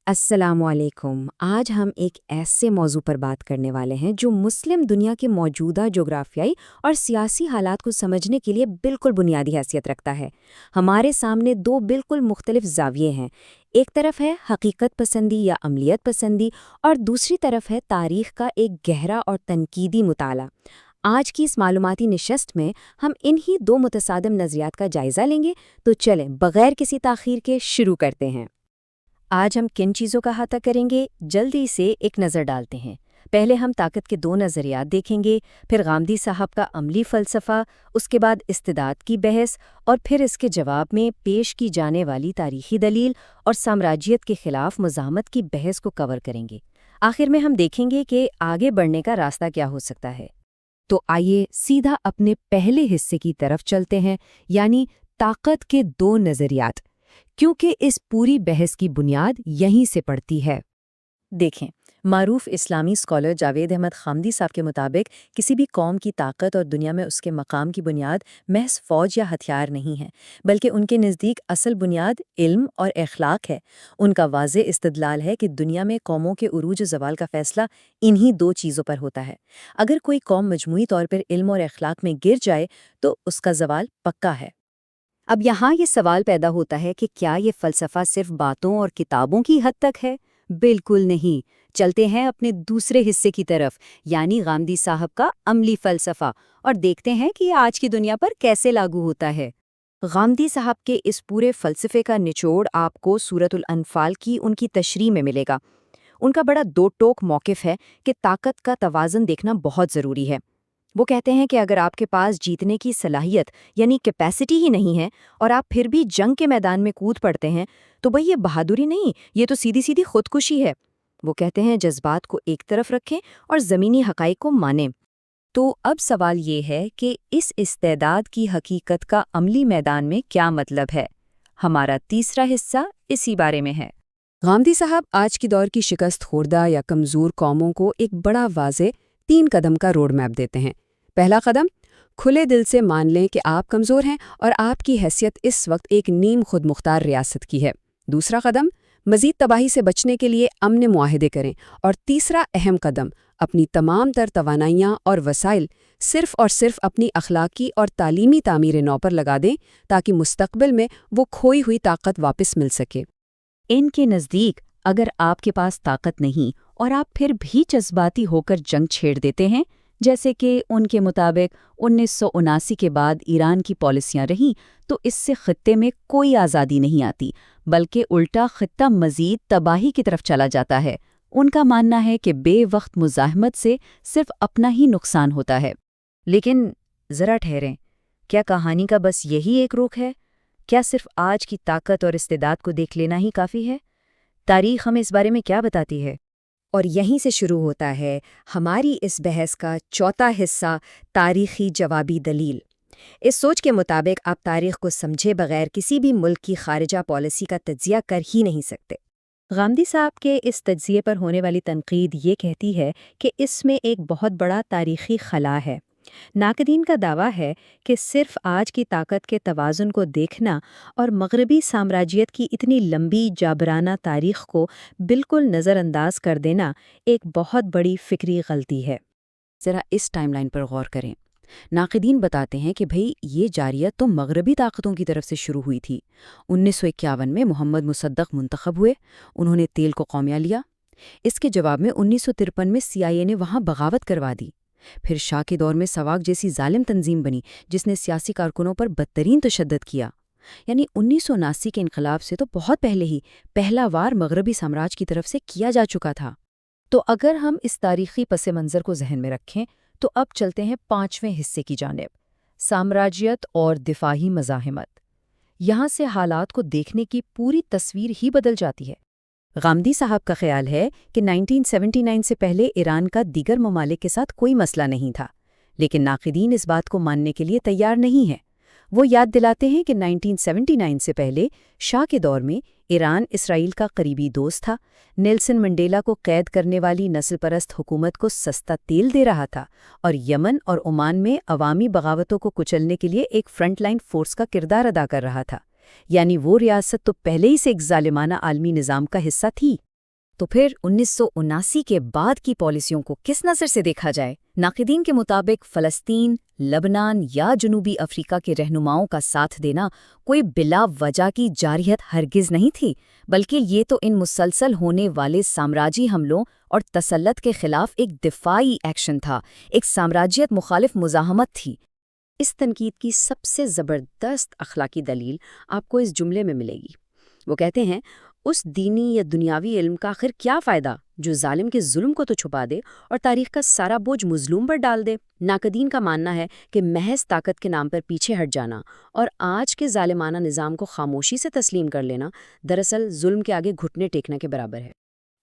السلام علیکم۔ آج ہم ایک ایسے موضوع پر بات کرنے والے ہیں جو مسلم دنیا کے موجودہ جغرافیائی اور سیاسی حالات کو سمجھنے کے لیے بالکل بنیادی حیثیت رکھتا ہے۔ ہمارے سامنے دو بالکل مختلف زاویے ہیں۔ ایک طرف ہے حقیقت پسندی یا عملیت پسندی اور دوسری طرف ہے تاریخ کا ایک گہرا اور تنقیدی مطالعہ۔ آج کی اس معلوماتی نشست میں ہم انہی دو متصادم نظریات کا جائزہ لیں گے، تو چلیں بغیر کسی تاخیر کے شروع کرتے ہیں۔ آج ہم کن چیزوں کا احاطہ کریں گے، جلدی سے ایک نظر ڈالتے ہیں۔ پہلے ہم طاقت کے دو نظریات دیکھیں گے، پھر غامدی صاحب کا عملی فلسفہ، اس کے بعد استعداد کی بحث، اور پھر اس کے جواب میں پیش کی جانے والی تاریخی دلیل اور سامراجیت کے خلاف مزاحمت کی بحث کو کور کریں گے۔ آخر میں ہم دیکھیں گے کہ آگے بڑھنے کا راستہ کیا ہو سکتا ہے۔ تو آئیے سیدھا اپنے پہلے حصے کی طرف چلتے ہیں، یعنی طاقت کے دو نظریات، کیونکہ اس پوری بحث کی بنیاد یہیں سے پڑتی ہے۔ دیکھیں، معروف اسلامی اسکالر جاوید احمد خامدی صاحب کے مطابق کسی بھی قوم کی طاقت اور دنیا میں اس کے مقام کی بنیاد محض فوج یا ہتھیار نہیں ہے، بلکہ ان کے نزدیک اصل بنیاد علم اور اخلاق ہے۔ ان کا واضح استدلال ہے کہ دنیا میں قوموں کے عروج و زوال کا فیصلہ انہی دو چیزوں پر ہوتا ہے۔ اگر کوئی قوم مجموعی طور پر علم اور اخلاق میں گر جائے تو اس کا زوال پکا ہے۔ اب یہاں یہ سوال پیدا ہوتا ہے کہ کیا یہ فلسفہ صرف باتوں اور کتابوں کی حد تک ہے؟ بالکل نہیں۔ چلتے ہیں اپنے دوسرے حصے کی طرف، یعنی غامدی صاحب کا عملی فلسفہ، اور دیکھتے ہیں کہ یہ آج کی دنیا پر کیسے لاگو ہوتا ہے۔ غامدی صاحب کے اس پورے فلسفے کا نچوڑ آپ کو سورۃ الانفال کی ان کی تشریح میں ملے گا۔ ان کا بڑا دو ٹوک موقف ہے کہ طاقت کا توازن دیکھنا بہت ضروری ہے۔ وہ کہتے ہیں کہ اگر آپ کے پاس جیتنے کی صلاحیت یعنی کیپیسٹی ہی نہیں ہے اور آپ پھر بھی جنگ کے میدان میں کود پڑتے ہیں تو بھئی یہ بہادری نہیں، یہ تو سیدھی سیدھی خودکشی ہے۔ وہ کہتے ہیں جذبات کو ایک طرف رکھیں اور زمینی حقائق کو مانیں۔ تو اب سوال یہ ہے کہ اس استعداد کی حقیقت کا عملی میدان میں کیا مطلب ہے؟ ہمارا تیسرا حصہ اسی بارے میں ہے۔ غامدی صاحب آج کی دور کی شکست خوردہ یا کمزور قوموں کو ایک بڑا واضح 3 قدم کا روڈ میپ دیتے ہیں۔ پہلا قدم، کھلے دل سے مان لیں کہ آپ کمزور ہیں اور آپ کی حیثیت اس وقت ایک نیم خود مختار ریاست کی ہے۔ دوسرا قدم، مزید تباہی سے بچنے کے لیے امن معاہدے کریں۔ اور تیسرا اہم قدم، اپنی تمام تر توانائیاں اور وسائل صرف اور صرف اپنی اخلاقی اور تعلیمی تعمیر نو پر لگا دیں تاکہ مستقبل میں وہ کھوئی ہوئی طاقت واپس مل سکے۔ ان کے نزدیک اگر آپ کے پاس طاقت نہیں اور آپ پھر بھی جذباتی ہو کر جنگ چھیڑ دیتے ہیں، جیسے کہ ان کے مطابق 1979 کے بعد ایران کی پالیسیاں رہیں، تو اس سے خطے میں کوئی آزادی نہیں آتی، بلکہ الٹا خطہ مزید تباہی کی طرف چلا جاتا ہے۔ ان کا ماننا ہے کہ بے وقت مزاحمت سے صرف اپنا ہی نقصان ہوتا ہے۔ لیکن ذرا ٹھہریں، کیا کہانی کا بس یہی ایک رخ ہے؟ کیا صرف آج کی طاقت اور استعداد کو دیکھ لینا ہی کافی ہے؟ تاریخ ہمیں اس بارے میں کیا بتاتی ہے؟ اور یہیں سے شروع ہوتا ہے ہماری اس بحث کا چوتھا حصہ، تاریخی جوابی دلیل۔ اس سوچ کے مطابق آپ تاریخ کو سمجھے بغیر کسی بھی ملک کی خارجہ پالیسی کا تجزیہ کر ہی نہیں سکتے۔ غامدی صاحب کے اس تجزیے پر ہونے والی تنقید یہ کہتی ہے کہ اس میں ایک بہت بڑا تاریخی خلا ہے۔ ناقدین کا دعویٰ ہے کہ صرف آج کی طاقت کے توازن کو دیکھنا اور مغربی سامراجیت کی اتنی لمبی جابرانہ تاریخ کو بالکل نظر انداز کر دینا ایک بہت بڑی فکری غلطی ہے۔ ذرا اس ٹائم لائن پر غور کریں۔ ناقدین بتاتے ہیں کہ بھئی یہ جاریت تو مغربی طاقتوں کی طرف سے شروع ہوئی تھی۔ 1951 میں محمد مصدق منتخب ہوئے، انہوں نے تیل کو قومیہ لیا۔ اس کے جواب میں 1953 میں CIA نے وہاں بغاوت کروا دی۔ پھر شاہ کے دور میں سواک جیسی ظالم تنظیم بنی جس نے سیاسی کارکنوں پر بدترین تشدد کیا۔ یعنی 1979 کے انقلاب سے تو بہت پہلے ہی پہلا وار مغربی سامراج کی طرف سے کیا جا چکا تھا۔ تو اگر ہم اس تاریخی پس منظر کو ذہن میں رکھیں تو اب چلتے ہیں 5ویں حصے کی جانب، سامراجیت اور دفاعی مزاحمت۔ یہاں سے حالات کو دیکھنے کی پوری تصویر ہی بدل جاتی ہے۔ غامدی صاحب کا خیال ہے کہ 1979 سے پہلے ایران کا دیگر ممالک کے ساتھ کوئی مسئلہ نہیں تھا، لیکن ناقدین اس بات کو ماننے کے لیے تیار نہیں ہیں۔ وہ یاد دلاتے ہیں کہ 1979 سے پہلے شاہ کے دور میں ایران اسرائیل کا قریبی دوست تھا، نیلسن منڈیلا کو قید کرنے والی نسل پرست حکومت کو سستا تیل دے رہا تھا، اور یمن اور عمان میں عوامی بغاوتوں کو کچلنے کے لیے ایک فرنٹ لائن فورس کا کردار ادا کر رہا تھا۔ یعنی وہ ریاست تو پہلے ہی سے ایک ظالمانہ عالمی نظام کا حصہ تھی۔ تو پھر 1979 کے بعد کی پالیسیوں کو کس نظر سے دیکھا جائے؟ ناقدین کے مطابق فلسطین، لبنان یا جنوبی افریقہ کے رہنماؤں کا ساتھ دینا کوئی بلا وجہ کی جارحیت ہرگز نہیں تھی، بلکہ یہ تو ان مسلسل ہونے والے سامراجی حملوں اور تسلط کے خلاف ایک دفاعی ایکشن تھا، ایک سامراجیت مخالف مزاحمت تھی۔ اس تنقید کی سب سے زبردست اخلاقی دلیل آپ کو اس جملے میں ملے گی۔ وہ کہتے ہیں، اس دینی یا دنیاوی علم کا آخر کیا فائدہ جو ظالم کے ظلم کو تو چھپا دے اور تاریخ کا سارا بوجھ مظلوم پر ڈال دے۔ ناقدین کا ماننا ہے کہ محض طاقت کے نام پر پیچھے ہٹ جانا اور آج کے ظالمانہ نظام کو خاموشی سے تسلیم کر لینا دراصل ظلم کے آگے گھٹنے ٹیکنے کے برابر ہے۔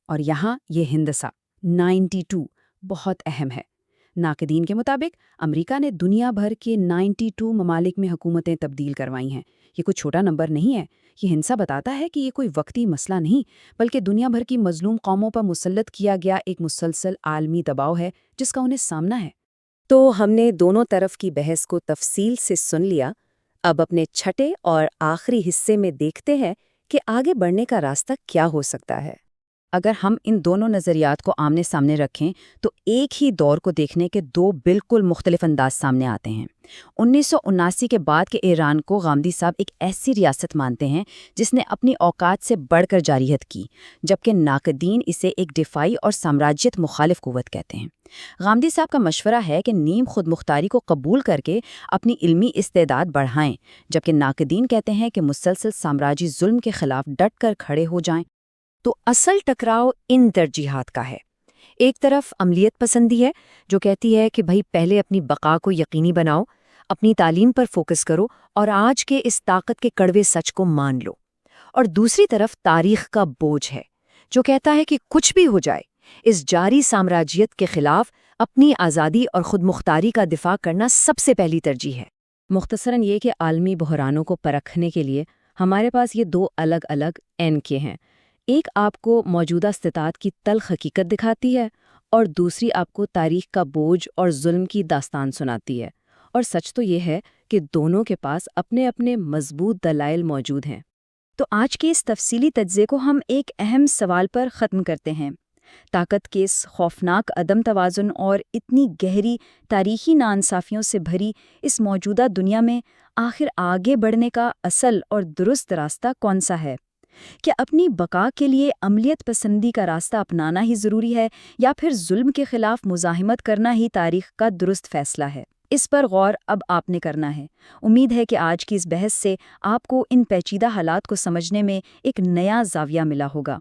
اور یہاں یہ ہندسہ 92 بہت اہم ہے۔ ناقدین کے مطابق امریکہ نے دنیا بھر کے 92 ممالک میں حکومتیں تبدیل کروائی ہیں۔ یہ کوئی چھوٹا نمبر نہیں ہے۔ یہ ہندسہ بتاتا ہے کہ یہ کوئی وقتی مسئلہ نہیں، بلکہ دنیا بھر کی مظلوم قوموں پر مسلط کیا گیا ایک مسلسل عالمی دباؤ ہے جس کا انہیں سامنا ہے۔ تو ہم نے دونوں طرف کی بحث کو تفصیل سے سن لیا۔ اب اپنے چھٹے اور آخری حصے میں دیکھتے ہیں کہ آگے بڑھنے کا راستہ کیا ہو سکتا ہے۔ اگر ہم ان دونوں نظریات کو آمنے سامنے رکھیں تو ایک ہی دور کو دیکھنے کے دو بالکل مختلف انداز سامنے آتے ہیں۔ 1979 کے بعد کے ایران کو غامدی صاحب ایک ایسی ریاست مانتے ہیں جس نے اپنی اوقات سے بڑھ کر جارحیت کی، جبکہ ناقدین اسے ایک دفاعی اور سامراجیت مخالف قوت کہتے ہیں۔ غامدی صاحب کا مشورہ ہے کہ نیم خود مختاری کو قبول کر کے اپنی علمی استعداد بڑھائیں، جبکہ ناقدین کہتے ہیں کہ مسلسل سامراجی ظلم کے خلاف ڈٹ کر کھڑے ہو جائیں۔ تو اصل ٹکراؤ ان ترجیحات کا ہے۔ ایک طرف عملیت پسندی ہے جو کہتی ہے کہ بھئی پہلے اپنی بقا کو یقینی بناؤ، اپنی تعلیم پر فوکس کرو اور آج کے اس طاقت کے کڑوے سچ کو مان لو۔ اور دوسری طرف تاریخ کا بوجھ ہے جو کہتا ہے کہ کچھ بھی ہو جائے، اس جاری سامراجیت کے خلاف اپنی آزادی اور خود مختاری کا دفاع کرنا سب سے پہلی ترجیح ہے۔ مختصراً یہ کہ عالمی بحرانوں کو پرکھنے کے لیے ہمارے پاس یہ دو الگ الگ این کے ہیں۔ ایک آپ کو موجودہ استطاعت کی تلخ حقیقت دکھاتی ہے اور دوسری آپ کو تاریخ کا بوجھ اور ظلم کی داستان سناتی ہے۔ اور سچ تو یہ ہے کہ دونوں کے پاس اپنے اپنے مضبوط دلائل موجود ہیں۔ تو آج کے اس تفصیلی تجزیے کو ہم ایک اہم سوال پر ختم کرتے ہیں۔ طاقت کے اس خوفناک عدم توازن اور اتنی گہری تاریخی ناانصافیوں سے بھری اس موجودہ دنیا میں آخر آگے بڑھنے کا اصل اور درست راستہ کون سا ہے؟ کیا اپنی بقا کے لیے عملیت پسندی کا راستہ اپنانا ہی ضروری ہے یا پھر ظلم کے خلاف مزاحمت کرنا ہی تاریخ کا درست فیصلہ ہے؟ اس پر غور اب آپ نے کرنا ہے۔ امید ہے کہ آج کی اس بحث سے آپ کو ان پیچیدہ حالات کو سمجھنے میں ایک نیا زاویہ ملا ہوگا۔